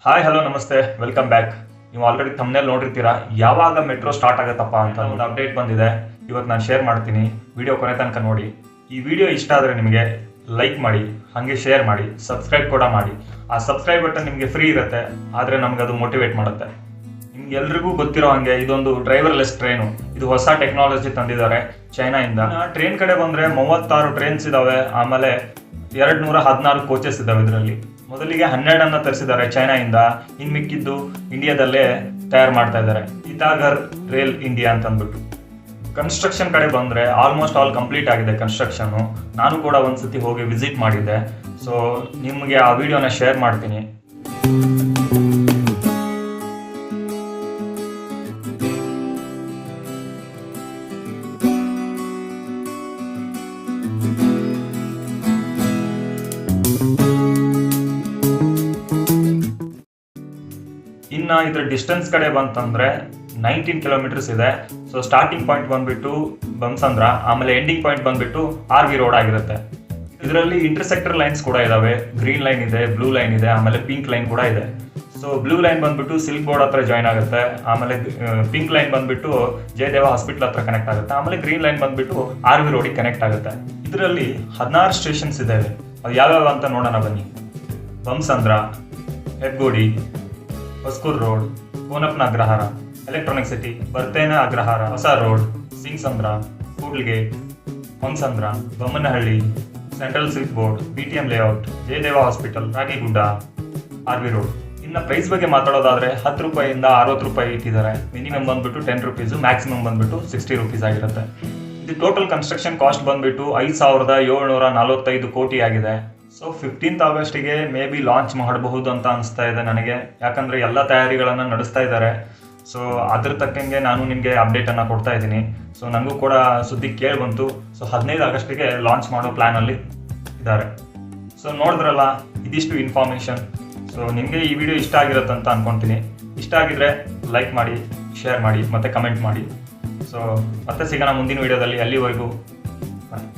Hi hello ನಮಸ್ತೆ, welcome back. ನೀವು already thumbnail ನೋಡಿರ್ತೀರಾ ಯಾವಾಗ ಮೆಟ್ರೋ ಸ್ಟಾರ್ಟ್ ಆಗುತ್ತಪ್ಪ ಅಂತ ಒಂದು ಅಪ್ಡೇಟ್ ಬಂದಿದೆ. ಇವತ್ತು ನಾನು ಶೇರ್ ಮಾಡ್ತೀನಿ, ವಿಡಿಯೋ ಕೊನೆ ತನಕ ನೋಡಿ. ಈ ವಿಡಿಯೋ ಇಷ್ಟ ಆದರೆ ನಿಮಗೆ ಲೈಕ್ ಮಾಡಿ, ಹಾಗೆ ಶೇರ್ ಮಾಡಿ, ಸಬ್ಸ್ಕ್ರೈಬ್ ಕೂಡ ಮಾಡಿ. ಆ ಸಬ್ಸ್ಕ್ರೈಬ್ ಬಟನ್ ನಿಮಗೆ ಫ್ರೀ ಇರುತ್ತೆ, ಆದರೆ ನಮ್ಗೆ ಅದು ಮೋಟಿವೇಟ್ ಮಾಡುತ್ತೆ. ನಿಮ್ಗೆ ಎಲ್ರಿಗೂ ಗೊತ್ತಿರೋ ಹಾಗೆ ಇದೊಂದು ಡ್ರೈವರ್ಲೆಸ್ ಟ್ರೈನು. ಇದು ಹೊಸ ಟೆಕ್ನಾಲಜಿ ತಂದಿದ್ದಾರೆ ಚೈನಾಯಿಂದ. ಟ್ರೈನ್ ಕಡೆ ಬಂದರೆ 36 ಟ್ರೈನ್ಸ್ ಇದಾವೆ, ಆಮೇಲೆ 214 ಕೋಚಸ್ ಇದಾವೆ. ಇದರಲ್ಲಿ ಮೊದಲಿಗೆ 12 ತರಿಸಿದ್ದಾರೆ ಚೈನಾಯಿಂದ, ಇನ್ನು ಮಿಕ್ಕಿದ್ದು ಇಂಡಿಯಾದಲ್ಲೇ ತಯಾರು ಮಾಡ್ತಾ ಇದ್ದಾರೆ. ಇತಾಗರ್ ರೇಲ್ ಇಂಡಿಯಾ ಅಂತ ಅಂದ್ಬಿಟ್ಟು. ಕನ್ಸ್ಟ್ರಕ್ಷನ್ ಕಡೆ ಬಂದರೆ ಆಲ್ಮೋಸ್ಟ್ ಆಲ್ ಕಂಪ್ಲೀಟ್ ಆಗಿದೆ ಕನ್ಸ್ಟ್ರಕ್ಷನ್ನು. ನಾನು ಕೂಡ ಒಂದ್ಸತಿ ಹೋಗಿ ವಿಸಿಟ್ ಮಾಡಿದ್ದೆ. ಸೊ ನಿಮಗೆ ಆ ವಿಡಿಯೋನ ಶೇರ್ ಮಾಡ್ತೀನಿ. ಇನ್ನು ಇದರ ಡಿಸ್ಟೆನ್ಸ್ ಕಡೆ ಬಂತಂದ್ರೆ 19 ಕಿಲೋಮೀಟರ್ಸ್ ಇದೆ. ಸೊ ಸ್ಟಾರ್ಟಿಂಗ್ ಪಾಯಿಂಟ್ ಬಂದ್ಬಿಟ್ಟು ಬಮ್ಸಂದ್ರ, ಆಮೇಲೆ ಎಂಡಿಂಗ್ ಪಾಯಿಂಟ್ ಬಂದ್ಬಿಟ್ಟು RV ರೋಡ್ ಆಗಿರುತ್ತೆ. ಇದರಲ್ಲಿ ಇಂಟರ್ಸೆಕ್ಟರ್ ಲೈನ್ಸ್ ಕೂಡ ಇದಾವೆ. ಗ್ರೀನ್ ಲೈನ್ ಇದೆ, ಬ್ಲೂ ಲೈನ್ ಇದೆ, ಆಮೇಲೆ ಪಿಂಕ್ ಲೈನ್ ಕೂಡ ಇದೆ. ಸೊ ಬ್ಲೂ ಲೈನ್ ಬಂದ್ಬಿಟ್ಟು ಸಿಲ್ಕ್ ಬೋರ್ಡ್ ಹತ್ರ ಜಾಯ್ನ್ ಆಗುತ್ತೆ, ಆಮೇಲೆ ಪಿಂಕ್ ಲೈನ್ ಬಂದ್ಬಿಟ್ಟು ಜಯದೇವ ಹಾಸ್ಪಿಟಲ್ ಹತ್ರ ಕನೆಕ್ಟ್ ಆಗುತ್ತೆ, ಆಮೇಲೆ ಗ್ರೀನ್ ಲೈನ್ ಬಂದ್ಬಿಟ್ಟು RV ರೋಡಿಗೆ ಕನೆಕ್ಟ್ ಆಗುತ್ತೆ. ಇದರಲ್ಲಿ 16 ಸ್ಟೇಷನ್ಸ್ ಇದಾವೆ. ಅದು ಯಾವ್ಯಾವ ಅಂತ ನೋಡೋಣ ಬನ್ನಿ. Bommasandra, Hebbagodi, Hosur road, Konappana Agrahara, electronic city, Beratena Agrahara, Hosa road, Singasandra, Kudlu gate, Hongasandra, Bommanahalli, central silk board, BTM layout, Jayadeva hospital, Ragigudda, RV road. ಇನ್ನು ಪ್ರೈಸ್ ಬಗ್ಗೆ ಮಾತಾಡೋದಾದ್ರೆ 10 ರೂಪಾಯಿಂದ 60 ರೂಪಾಯಿ ಇಟ್ಟಿದ್ದಾರೆ. ಮಿನಿಮಮ್ ಬಂದ್ಬಿಟ್ಟು 10 ರುಪೀಸು, ಮ್ಯಾಕ್ಸಿಮಮ್ ಬಂದ್ಬಿಟ್ಟು 60 ರುಪೀಸ್ ಆಗಿರುತ್ತೆ. ಇದು ಟೋಟಲ್ ಕನ್ಸ್ಟ್ರಕ್ಷನ್ ಕಾಸ್ಟ್ ಬಂದ್ಬಿಟ್ಟು 5,745 ಕೋಟಿ ಆಗಿದೆ. ಸೊ 15th ಆಗಸ್ಟಿಗೆ ಮೇ ಬಿ ಲಾಂಚ್ ಮಾಡಬಹುದು ಅಂತ ಅನಿಸ್ತಾ ಇದೆ ನನಗೆ, ಯಾಕಂದರೆ ಎಲ್ಲ ತಯಾರಿಗಳನ್ನು ನಡೆಸ್ತಾ ಇದ್ದಾರೆ. ಸೊ ಅದ್ರ ತಕ್ಕಂಗೆ ನಾನು ನಿಮಗೆ ಅಪ್ಡೇಟನ್ನು ಕೊಡ್ತಾ ಇದ್ದೀನಿ. ಸೊ ನನಗೂ ಕೂಡ ಸುದ್ದಿ ಕೇಳಿ ಬಂತು. ಸೊ 15 ಆಗಸ್ಟಿಗೆ ಲಾಂಚ್ ಮಾಡೋ ಪ್ಲ್ಯಾನಲ್ಲಿ ಇದ್ದಾರೆ. ಸೊ ನೋಡಿದ್ರಲ್ಲ, ಇದಿಷ್ಟು ಇನ್ಫಾರ್ಮೇಷನ್. ಸೊ ನಿಮಗೆ ಈ ವಿಡಿಯೋ ಇಷ್ಟ ಆಗಿರುತ್ತೆ ಅಂತ ಅಂದ್ಕೊತೀನಿ. ಇಷ್ಟ ಆಗಿದ್ರೆ ಲೈಕ್ ಮಾಡಿ, ಶೇರ್ ಮಾಡಿ, ಮತ್ತು ಕಮೆಂಟ್ ಮಾಡಿ. ಸೊ ಮತ್ತೆ ಸಿಗೋಣ ಮುಂದಿನ ವಿಡಿಯೋದಲ್ಲಿ. ಅಲ್ಲಿವರೆಗೂ ಬಾಯ್.